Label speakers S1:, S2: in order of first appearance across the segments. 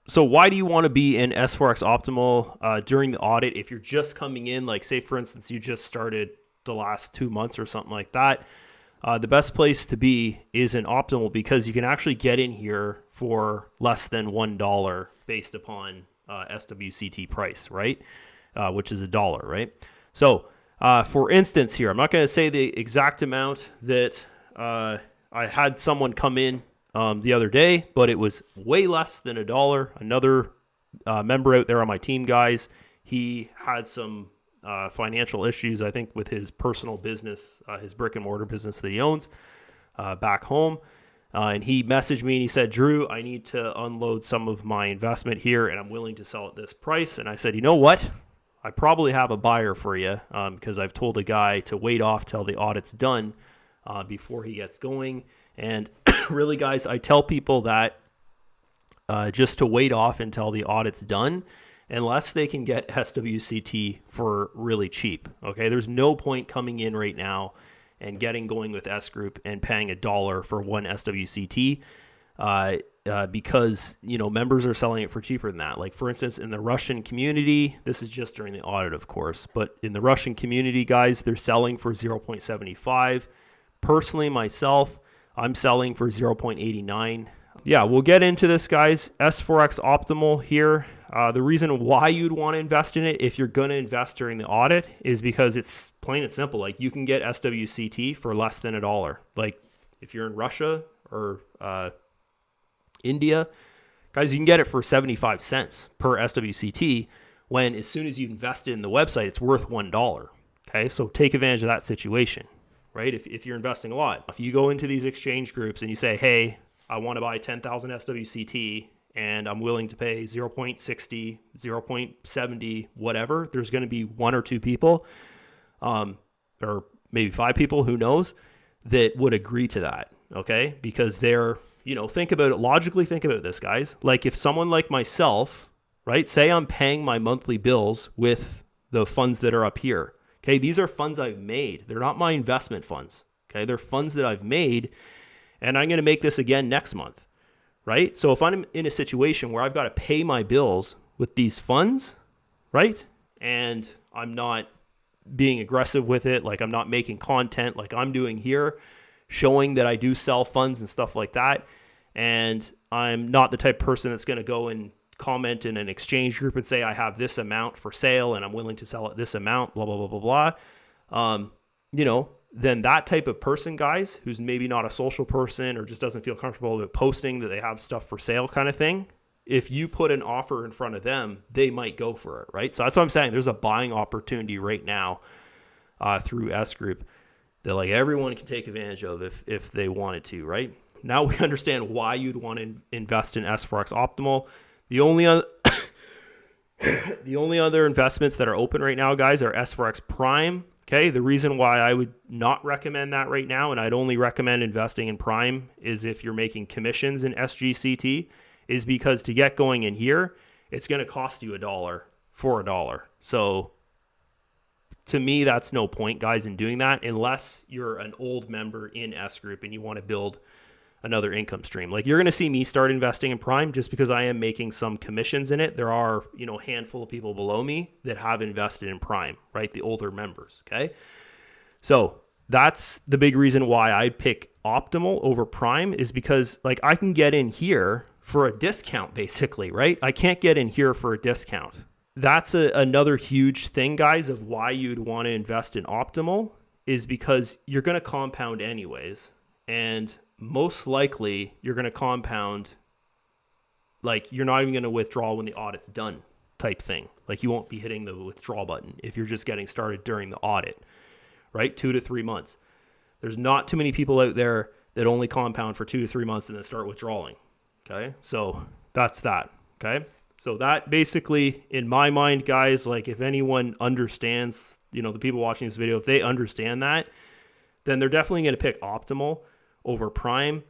S1: So why do you want to be in S-forex Optimal during the audit if you're just coming in? Like, say, for instance, you just started the last 2 months or something like that. The best place to be is in Optimal because you can actually get in here for less than $1 based upon SWCT price, right? Which is $1, right? So for instance here, I'm not going to say the exact amount that I had someone come in the other day, but it was way less than $1. Another member out there on my team, guys, he had some financial issues, I think, with his personal business, his brick and mortar business that he owns back home. And he messaged me and he said, Drew, I need to unload some of my investment here and I'm willing to sell at this price. And I said, you know what? I probably have a buyer for you because I've told a guy to wait off till the audit's done before he gets going. And really, guys, I tell people that just to wait off until the audit's done, unless they can get SWCT for really cheap. Okay, there's no point coming in right now and getting going with S Group and paying $1 for one SWCT because members are selling it for cheaper than that. Like, for instance, in the Russian community, this is just during the audit, of course, but in the Russian community, guys, they're selling for 0.75. Personally, myself, I'm selling for 0.89. Yeah, we'll get into this, guys. S-forex Optimal here. The reason why you'd want to invest in it if you're going to invest during the audit is because it's plain and simple. Like, you can get SWCT for less than $1. Like, if you're in Russia or India, guys, you can get it for 75 cents per SWCT when as soon as you invest it in the website, it's worth $1. Okay, so take advantage of that situation, right? If you're investing a lot. If you go into these exchange groups and you say, hey, I want to buy 10,000 SWCT and I'm willing to pay 0.60, 0.70, whatever, there's going to be one or two people, or maybe 5 people, who knows, that would agree to that, okay? Because they're, think about it, logically think about this, guys. Like, if someone like myself, right, say I'm paying my monthly bills with the funds that are up here, okay? These are funds I've made. They're not my investment funds, okay? They're funds that I've made, and I'm going to make this again next month, right? So if I'm in a situation where I've got to pay my bills with these funds, right, and I'm not being aggressive with it, like I'm not making content like I'm doing here, showing that I do sell funds and stuff like that, and I'm not the type of person that's going to go and comment in an exchange group and say I have this amount for sale and I'm willing to sell at this amount, blah, blah, blah, blah, blah. Then that type of person, guys, who's maybe not a social person or just doesn't feel comfortable with posting that they have stuff for sale kind of thing, if you put an offer in front of them, they might go for it, right? So that's what I'm saying. There's a buying opportunity right now through S Group that like everyone can take advantage of if they wanted to, right? Now we understand why you'd want to invest in S-forex Optimal. The only other investments that are open right now, guys, are S-forex Prime. Okay, the reason why I would not recommend that right now, and I'd only recommend investing in Prime, is if you're making commissions in SGCT, is because to get going in here, it's going to cost you $1 for $1. So to me, that's no point, guys, in doing that unless you're an old member in S Group and you want to build another income stream. Like, you're going to see me start investing in Prime just because I am making some commissions in it. There are, a handful of people below me that have invested in Prime, right? The older members. Okay. So that's the big reason why I pick Optimal over Prime, is because like I can get in here for a discount basically, right? I can't get in here for a discount. That's another huge thing, guys, of why you'd want to invest in Optimal, is because you're going to compound anyways. And most likely you're going to compound, like you're not even going to withdraw when the audit's done type thing. Like, you won't be hitting the withdraw button if you're just getting started during the audit, right? 2 to 3 months. There's not too many people out there that only compound for 2 to 3 months and then start withdrawing. Okay. So that's that. Okay. So that basically, in my mind, guys, like if anyone understands, the people watching this video, if they understand that, then they're definitely going to pick Optimal over Prime.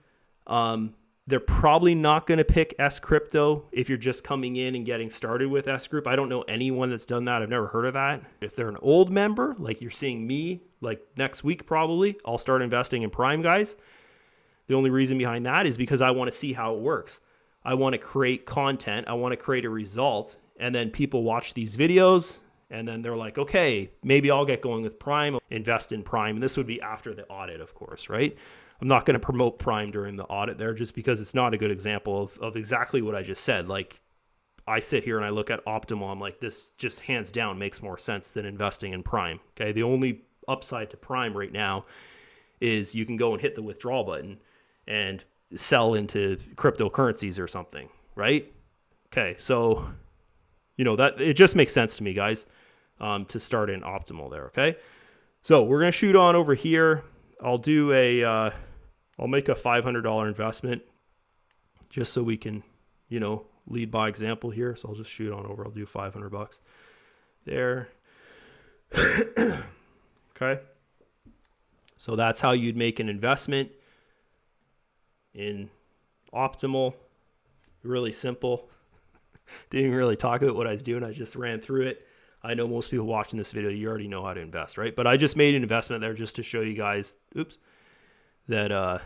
S1: They're probably not going to pick S Crypto if you're just coming in and getting started with S Group. I don't know anyone that's done that. I've never heard of that. If they're an old member, like you're seeing me, like next week probably, I'll start investing in Prime, guys. The only reason behind that is because I want to see how it works. I want to create content. I want to create a result. And then people watch these videos and then they're like, okay, maybe I'll get going with Prime, invest in Prime. And this would be after the audit, of course, right? I'm not going to promote Prime during the audit there just because it's not a good example of exactly what I just said. Like, I sit here and I look at Optimal. I'm like, this just hands down makes more sense than investing in Prime. Okay. The only upside to Prime right now is you can go and hit the withdrawal button and sell into cryptocurrencies or something, right? Okay. So, that it just makes sense to me, guys, to start in Optimal there. Okay. So we're going to shoot on over here. I'll do I'll make a $500 investment just so we can, lead by example here. So I'll just shoot on over. I'll do $500 there. Okay. So that's how you'd make an investment in Optimal. Really simple. Didn't even really talk about what I was doing. I just ran through it. I know most people watching this video, you already know how to invest, right? But I just made an investment there just to show you guys, that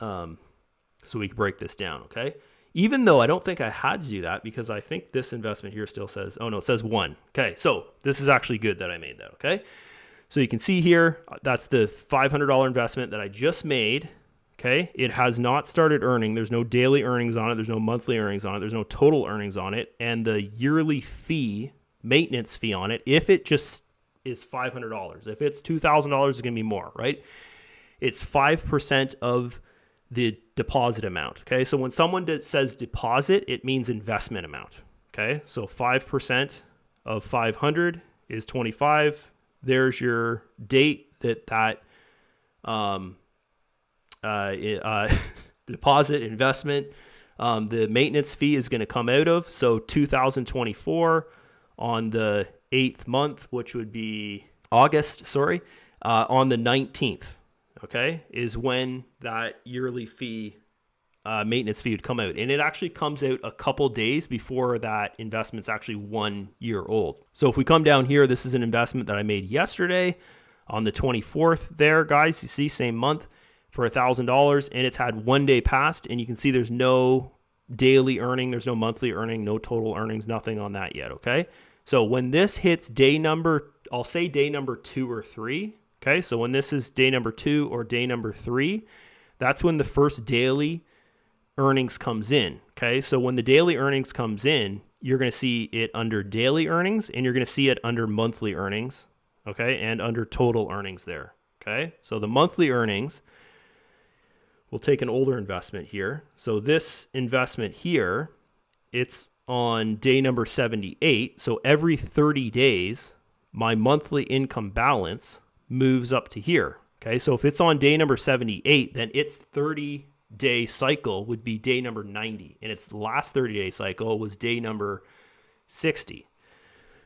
S1: so we can break this down, okay? Even though I don't think I had to do that because I think this investment here still says, oh no, it says 1. Okay, so this is actually good that I made that, okay? So you can see here, that's the $500 investment that I just made, okay? It has not started earning. There's no daily earnings on it. There's no monthly earnings on it. There's no total earnings on it. And the yearly fee, maintenance fee on it, if it just is $500. If it's $2,000, it's going to be more, right? It's 5% of the deposit amount, okay? So when someone says deposit, it means investment amount, okay? So 5% of 500 is 25. There's your date that deposit investment, the maintenance fee is going to come out of. So 2024 on the 8th month, which would be August, on the 19th, okay, is when that yearly fee, maintenance fee would come out. And it actually comes out a couple days before that investment's actually 1 year old. So if we come down here, this is an investment that I made yesterday on the 24th there, guys. You see, same month for $1,000, and it's had 1 day passed, and you can see there's no daily earning, there's no monthly earning, no total earnings, nothing on that yet, okay? So when this hits day number, I'll say day number 2 or 3, okay? So when this is day number 2 or day number 3, that's when the first daily earnings comes in, okay? So when the daily earnings comes in, you're going to see it under daily earnings, and you're going to see it under monthly earnings, okay? And under total earnings there, okay? So the monthly earnings, we'll take an older investment here. So this investment here, it's on day number 78. So every 30 days, my monthly income balance moves up to here. Okay, so if it's on day number 78, then its 30-day cycle would be day number 90. And its last 30-day cycle was day number 60.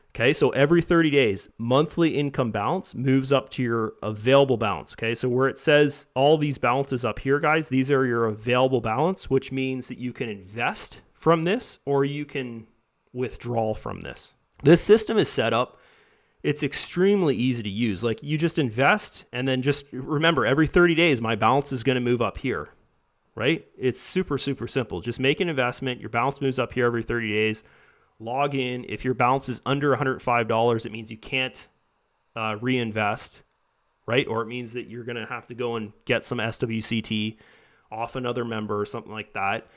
S1: Okay, so every 30 days, monthly income balance moves up to your available balance. Okay, so where it says all these balances up here, guys, these are your available balance, which means that you can invest from this or you can withdraw from this. This system is set up. It's extremely easy to use. Like, you just invest and then just remember every 30 days, my balance is going to move up here, right? It's super, super simple. Just make an investment. Your balance moves up here every 30 days. Log in. If your balance is under $105, it means you can't reinvest, right? Or it means that you're going to have to go and get some SWCT off another member or something like that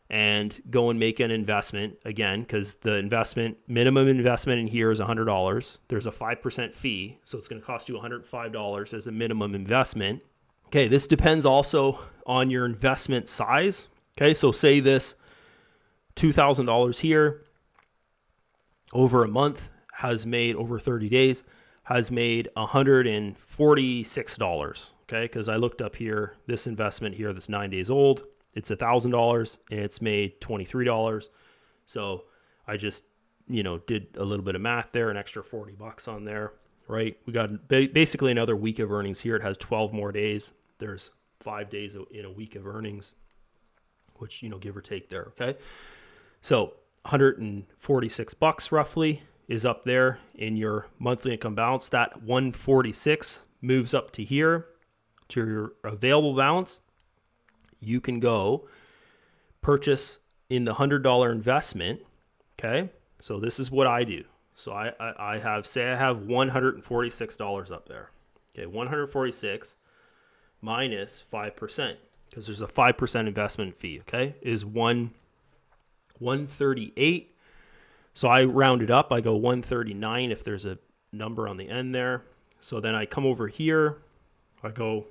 S1: and go and make an investment again, because the minimum investment in here is $100. There's a 5% fee, so it's going to cost you $105 as a minimum investment. Okay, this depends also on your investment size. Okay, so say this $2,000 here over a month has made, over 30 days, has made $146. Okay, because I looked up here, this investment here that's 9 days old, it's $1,000 and it's made $23. So I just, did a little bit of math there, an extra $40 on there, right? We got basically another week of earnings here. It has 12 more days. There's 5 days in a week of earnings, which, give or take there. Okay. So $146 roughly is up there in your monthly income balance. That 146 moves up to here to your available balance. You can go purchase in the $100 investment, okay? So this is what I do. So I have $146 up there. Okay, 146 minus 5%, because there's a 5% investment fee, okay, is 138. So I round it up. I go 139 if there's a number on the end there. So then I come over here. I go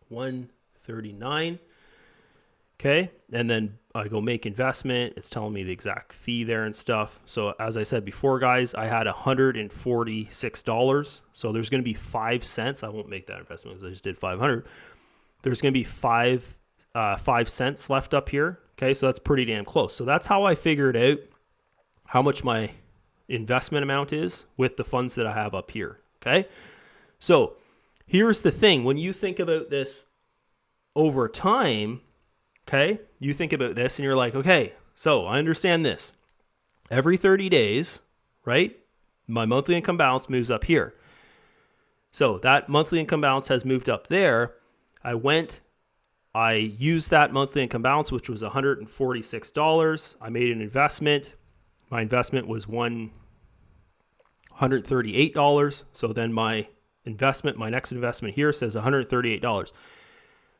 S1: 139. Okay, and then I go make investment. It's telling me the exact fee there and stuff. So as I said before, guys, I had $146. So there's going to be 5 cents. I won't make that investment because I just did 500. There's going to be 5 cents left up here. Okay, so that's pretty damn close. So that's how I figured out how much my investment amount is with the funds that I have up here. Okay, so here's the thing. When you think about this over time, okay, you think about this and you're like, okay, so I understand this. Every 30 days, right, my monthly income balance moves up here. So that monthly income balance has moved up there. I used that monthly income balance, which was $146. I made an investment. My investment was $138. So then my next investment here says $138.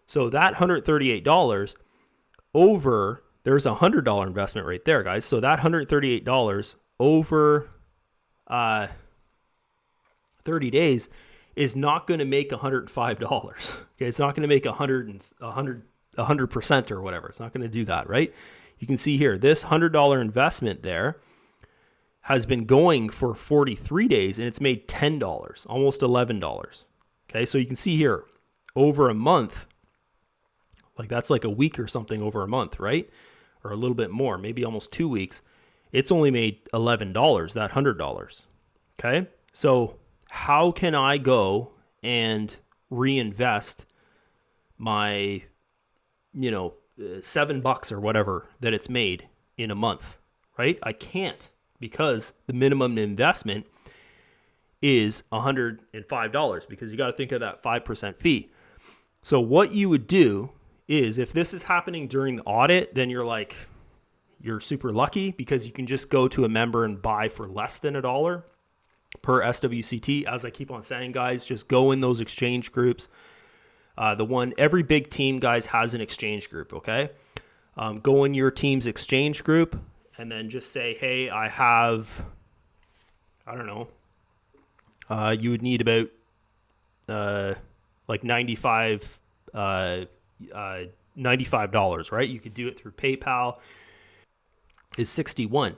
S1: So that $138 over, there's a $100 investment right there, guys. So that $138 over 30 days is not going to make $105. Okay, it's not going to make 100% or whatever. It's not going to do that, right? You can see here, this $100 investment there has been going for 43 days and it's made $10, almost $11. Okay, so you can see here, over a month, like that's like a week or something over a month, right? Or a little bit more, maybe almost 2 weeks. It's only made $11, that $100. Okay, so how can I go and reinvest my, $7 or whatever that it's made in a month, right? I can't, because the minimum investment is $105, because you got to think of that 5% fee. So what you would do is, if this is happening during the audit, then you're super lucky, because you can just go to a member and buy for less than $1 per SWCT. As I keep on saying, guys, just go in those exchange groups. Every big team, guys, has an exchange group, okay? Go in your team's exchange group and then just say, hey, I have, I don't know, you would need about like $95, right? You could do it through PayPal. Is $61.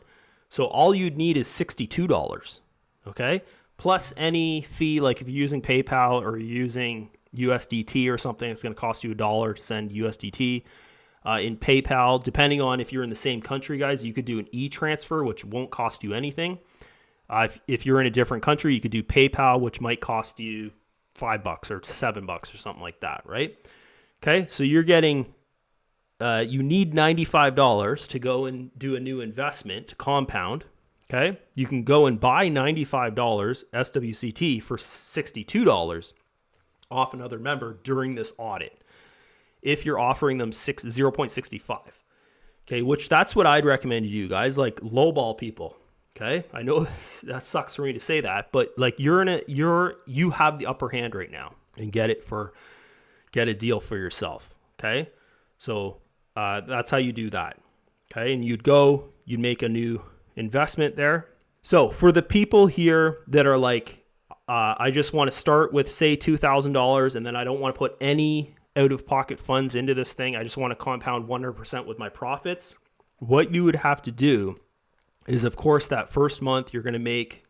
S1: So all you'd need is $62. Okay, plus any fee, like if you're using PayPal or you're using USDT or something, it's going to cost you $1 to send USDT. In PayPal, depending on if you're in the same country, guys, you could do an e-transfer, which won't cost you anything. If you're in a different country, you could do PayPal, which might cost you $5 or $7 or something like that, right? Okay, so you're getting, you need $95 to go and do a new investment to compound. Okay, you can go and buy $95 SWCT for $62 off another member during this audit, if you're offering them 0.65. Okay, which that's what I'd recommend you guys, like lowball people. Okay, I know that sucks for me to say that, but like you have the upper hand right now, and get a deal for yourself. Okay, so that's how you do that. Okay, and you'd make a new investment there. So for the people here that are like, I just want to start with, say, $2,000, and then I don't want to put any out-of-pocket funds into this thing. I just want to compound 100% with my profits. What you would have to do is, of course, that first month you're going to make,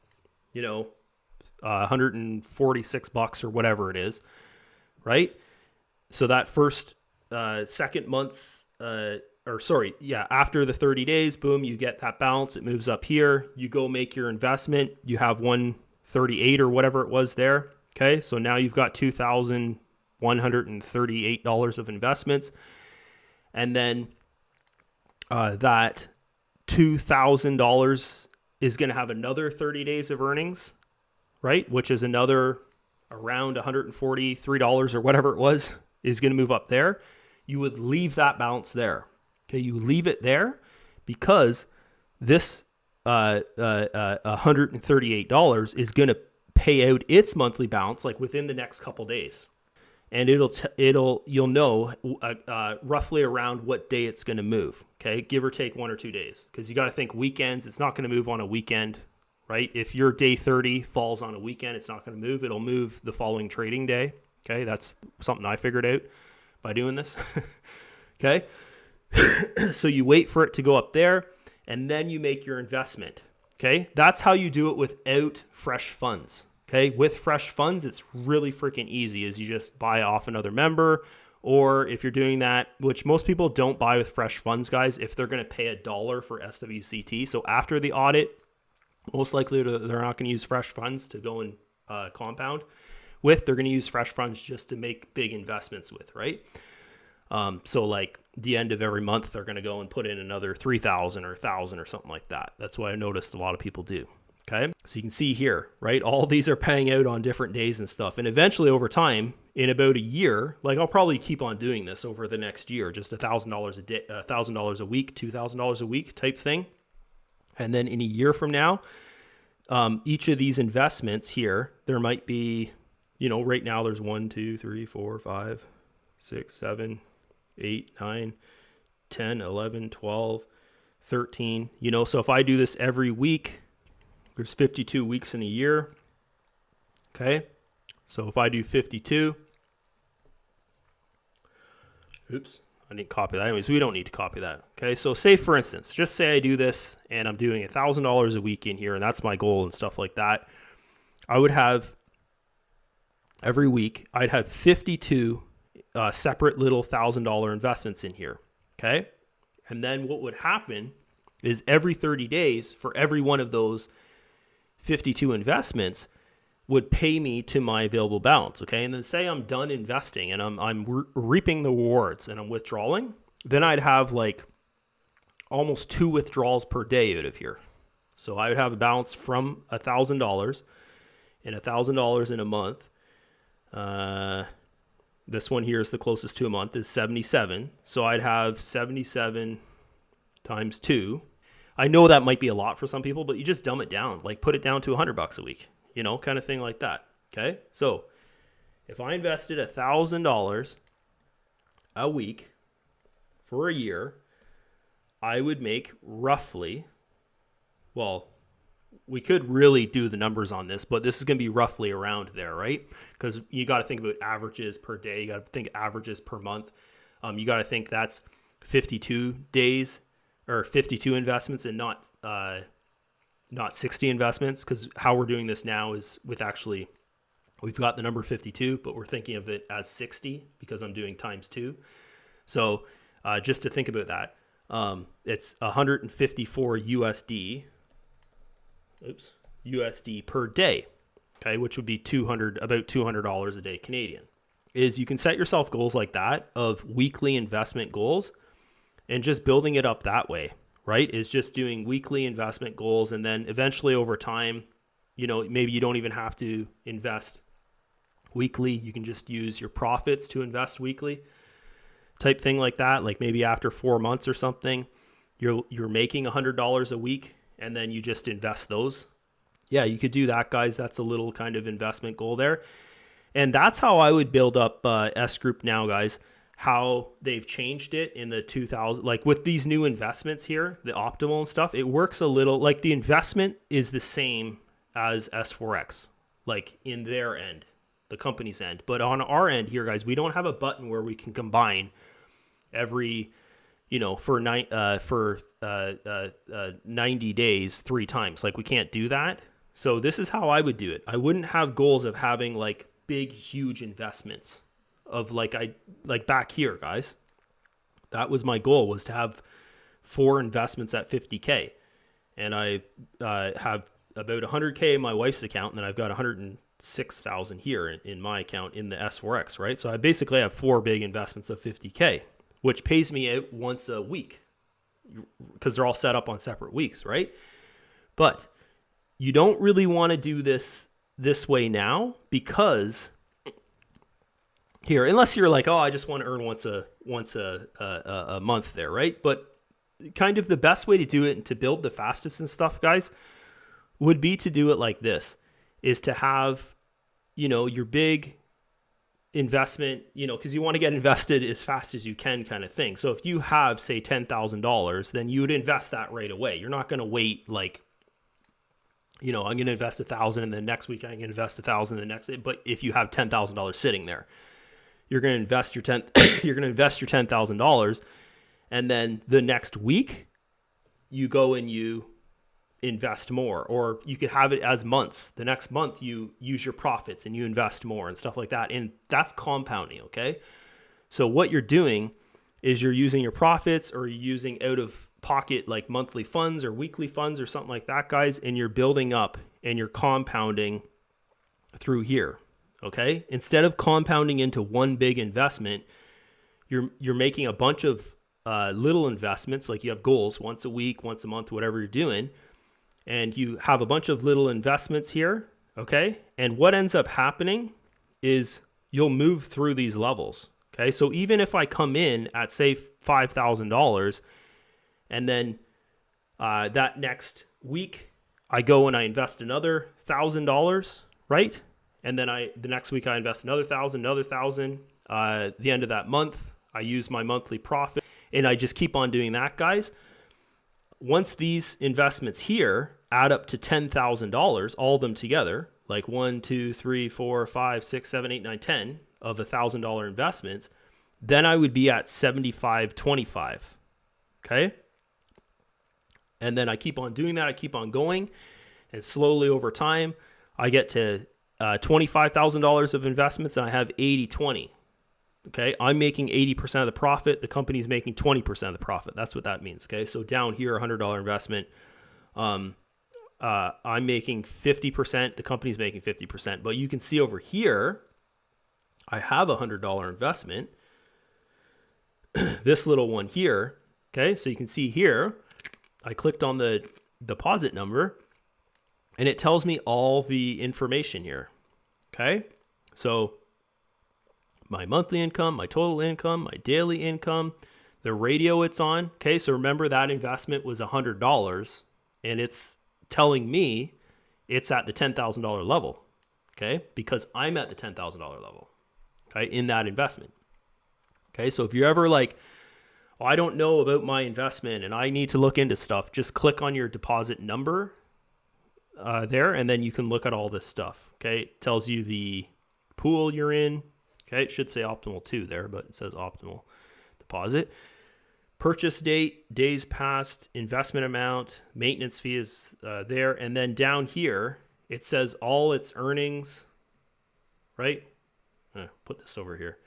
S1: $146 or whatever it is, right? So that first, second month's, after the 30 days, boom, you get that balance. It moves up here. You go make your investment. You have 138 or whatever it was there. Okay, so now you've got $2,138 of investments. And then that $2,000 is going to have another 30 days of earnings, right? Which is another around $143 or whatever it was, is going to move up there. You would leave that balance there. Okay, you leave it there because this $138 is going to pay out its monthly balance like within the next couple days, and you'll know roughly around what day it's going to move. Okay, give or take 1 or 2 days, because you got to think weekends. It's not going to move on a weekend, right? If your day 30 falls on a weekend, it's not going to move. It'll move the following trading day. Okay, that's something I figured out by doing this. Okay, so you wait for it to go up there, and then you make your investment. Okay, that's how you do it without fresh funds. Okay, with fresh funds, it's really freaking easy. Is you just buy off another member, or if you're doing that, which most people don't buy with fresh funds, guys, if they're going to pay $1 for SWCT. So after the audit, most likely they're not going to use fresh funds to go and compound with. They're going to use fresh funds just to make big investments with, right? So like the end of every month, they're going to go and put in another 3,000 or 1,000 or something like that. That's what I noticed a lot of people do. Okay. So you can see here, right? All these are paying out on different days and stuff. And eventually over time, in about a year, like I'll probably keep on doing this over the next year, just $1,000 a day, $1,000 a week, $2,000 a week type thing. And then in a year from now, each of these investments here, there might be, right now there's 1, 2, 3, 4, 5, 6, 7, 8, 9, 10, 11, 12, 13, so if I do this every week, there's 52 weeks in a year. Okay. So if I do 52, oops, I didn't copy that. Anyways, we don't need to copy that. Okay. So say for instance, just say I do this and I'm doing $1,000 a week in here, and that's my goal and stuff like that. I would have every week, I'd have 52 separate little $1,000 investments in here. Okay. And then what would happen is every 30 days for every one of those 52 investments would pay me to my available balance. Okay. And then say I'm done investing and I'm reaping the rewards and I'm withdrawing, then I'd have like almost 2 withdrawals per day out of here. So I would have a balance from $1,000 and $1,000 in a month. This one here is the closest to a month, is 77. So I'd have 77 times 2. I know that might be a lot for some people, but you just dumb it down, like put it down to $100 a week, kind of thing like that. Okay. So if I invested $1,000 a week for a year, I would make roughly, well, we could really do the numbers on this, but this is going to be roughly around there, right? Because you got to think about averages per day. You got to think averages per month. You got to think that's 52 days or 52 investments and not 60 investments, because how we're doing this now is with actually, we've got the number 52, but we're thinking of it as 60 because I'm doing times 2. So just to think about that, it's 154 USD per day, okay, which would be about $200 a day Canadian. Is you can set yourself goals like that of weekly investment goals and just building it up that way, right? Is just doing weekly investment goals, and then eventually over time, maybe you don't even have to invest weekly. You can just use your profits to invest weekly type thing like that. Like maybe after 4 months or something, you're making $100 a week, and then you just invest those. Yeah, you could do that, guys. That's a little kind of investment goal there. And that's how I would build up S Group now, guys. How they've changed it in the 2000, like with these new investments here, the optimal and stuff, it works a little like the investment is the same as S-forex, like in their end, the company's end. But on our end here, guys, we don't have a button where we can combine every, for 90 days 3 times. Like we can't do that. So this is how I would do it. I wouldn't have goals of having like big, huge investments of like back here, guys. That was my goal, was to have 4 investments at 50K. And I have about 100K in my wife's account, and then I've got 106,000 here in my account in the S-forex, right? So I basically have 4 big investments of 50K, which pays me out once a week because they're all set up on separate weeks, right? But you don't really want to do this way now, because here, unless you're like, oh, I just want to earn once a month there, right? But kind of the best way to do it and to build the fastest and stuff, guys, would be to do it like this, is to have, your big investment, because you want to get invested as fast as you can kind of thing. So if you have, say, $10,000, then you would invest that right away. You're not going to wait like, I'm going to invest 1,000 and then next week I'm going to invest 1,000 the next day. But if you have $10,000 sitting there, you're going to invest your $10,000, and then the next week you go and you invest more, or you could have it as months. The next month you use your profits and you invest more and stuff like that. And that's compounding. Okay. So what you're doing is you're using your profits, or you're using out of pocket, like monthly funds or weekly funds or something like that, guys. And you're building up and you're compounding through here. Okay. Instead of compounding into one big investment, you're making a bunch of little investments. Like you have goals once a week, once a month, whatever you're doing. And you have a bunch of little investments here, okay? And what ends up happening is you'll move through these levels, okay? So even if I come in at, say, $5,000, and then that next week I go and I invest another $1,000, right? And then the next week I invest another $1,000. The end of that month, I use my monthly profit, and I just keep on doing that, guys. Once these investments here add up to $10,000, all of them together, like 1, 2, 3, 4, 5, 6, 7, 8, 9, 10 of $1,000 investments, then I would be at 75.25. Okay. And then I keep on doing that. I keep on going, and slowly over time, I get to $25,000 of investments, and I have 80-20. Okay, I'm making 80% of the profit. The company's making 20% of the profit. That's what that means. Okay, so down here, $100 investment. I'm making 50%. The company's making 50%. But you can see over here, I have a $100 investment. This little one here. Okay, so you can see here, I clicked on the deposit number, and it tells me all the information here. Okay, so my monthly income, my total income, my daily income, the radio it's on. Okay, so remember that investment was $100, and it's telling me it's at the $10,000 level. Okay, because I'm at the $10,000 level. Okay, in that investment. Okay, so if you're ever like, oh, I don't know about my investment and I need to look into stuff, just click on your deposit number there, and then you can look at all this stuff. Okay, it tells you the pool you're in. Okay, it should say optimal 2 there, but it says optimal deposit. Purchase date, days past, investment amount, maintenance fee is there. And then down here, it says all its earnings, right? Put this over here.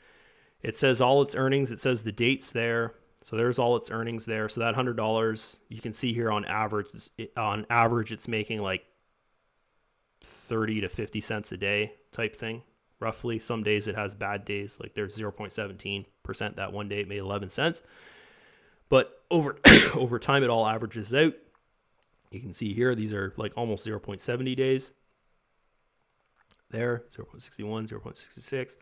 S1: It says all its earnings. It says the dates there. So there's all its earnings there. So that $100, you can see here on average, it's making like 30 to 50 cents a day type thing. Roughly. Some days it has bad days, like there's 0.17%. That one day it made 11 cents. But over time, it all averages out. You can see here, these are like almost 0.70 days. There, 0.61, 0.66.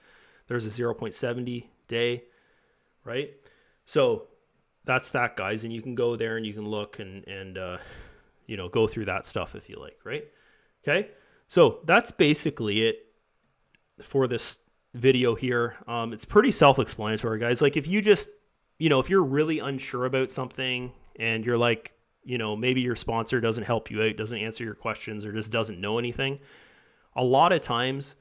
S1: There's a 0.70 day, right? So that's that, guys. And you can go there and you can look and go through that stuff if you like, right? Okay. So that's basically it for this video here. It's pretty self-explanatory, guys. Like if you just, if you're really unsure about something and you're like, maybe your sponsor doesn't help you out, doesn't answer your questions, or just doesn't know anything, a lot of times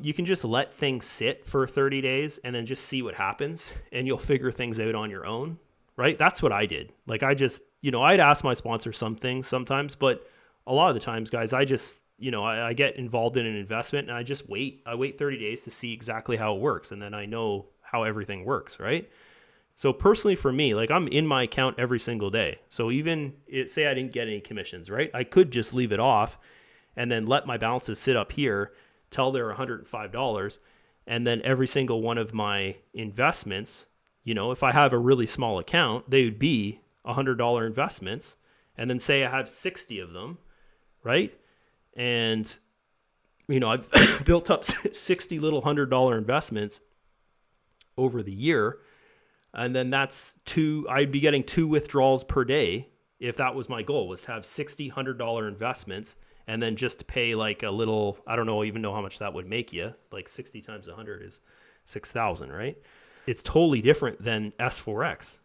S1: you can just let things sit for 30 days and then just see what happens, and you'll figure things out on your own, right? That's what I did. Like I just, I'd ask my sponsor some things sometimes, but a lot of the times, guys, I just, I get involved in an investment and I just wait. I wait 30 days to see exactly how it works, and then I know how everything works, right? So personally for me, like I'm in my account every single day. So even say I didn't get any commissions, right? I could just leave it off and then let my balances sit up here till they're $105. And then every single one of my investments, if I have a really small account, they would be $100 investments. And then say I have 60 of them, right? And, I've built up 60 little $100 investments. over the year. And then I'd be getting 2 withdrawals per day if that was my goal, was to have $60, $100 investments and then just pay like a little, I don't even know how much that would make you. Like 60 times 100 is 6,000, right? It's totally different than S-forex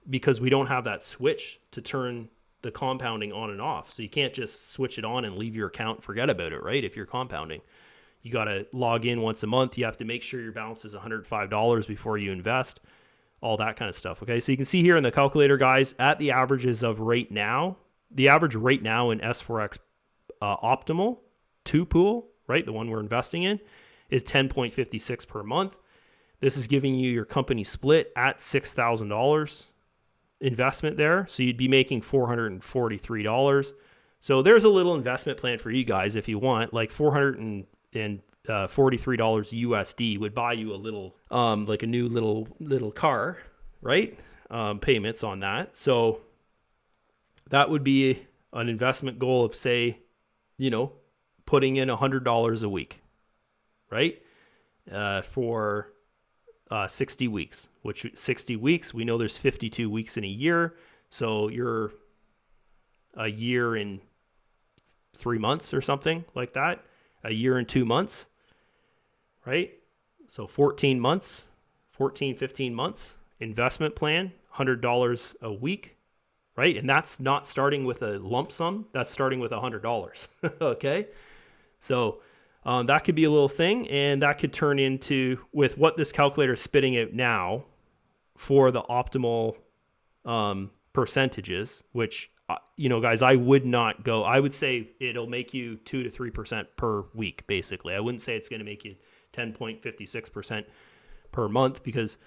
S1: because we don't have that switch to turn the compounding on and off. So you can't just switch it on and leave your account and forget about it, right? If you're compounding, you got to log in once a month. You have to make sure your balance is $105 before you invest, all that kind of stuff. Okay. So you can see here in the calculator, guys, at the averages of right now, the average right now in S-forex optimal 2 pool, right? The one we're investing in is 10.56 per month. This is giving you your company split at $6,000 investment there. So you'd be making $443. So there's a little investment plan for you guys if you want, like $443 USD would buy you a little, like a new little car, right? Payments on that. So that would be an investment goal of, say, putting in $100 a week, right? For 60 weeks, which 60 weeks, we know there's 52 weeks in a year. So you're a year in 3 months or something like that, a year and 2 months, right? So 15 months, investment plan, $100 a week, right? And that's not starting with a lump sum. That's starting with $100. Okay. So that could be a little thing, and that could turn into, with what this calculator is spitting out now for the optimal percentages, which, guys, I would not go. I would say it'll make you 2 to 3% per week, basically. I wouldn't say it's going to make you 10.56% per month because,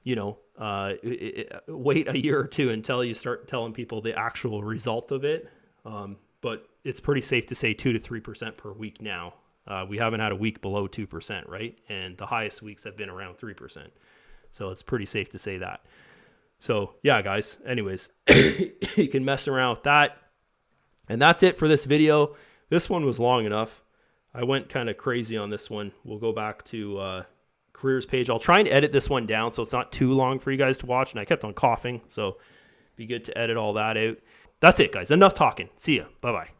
S1: wait a year or two until you start telling people the actual result of it. But it's pretty safe to say 2 to 3% per week now. We haven't had a week below 2%, right? And the highest weeks have been around 3%. So it's pretty safe to say that. So yeah, guys, anyways, you can mess around with that. And that's it for this video. This one was long enough. I went kind of crazy on this one. We'll go back to careers page. I'll try and edit this one down so it's not too long for you guys to watch. And I kept on coughing, so be good to edit all that out. That's it, guys. Enough talking. See ya. Bye-bye.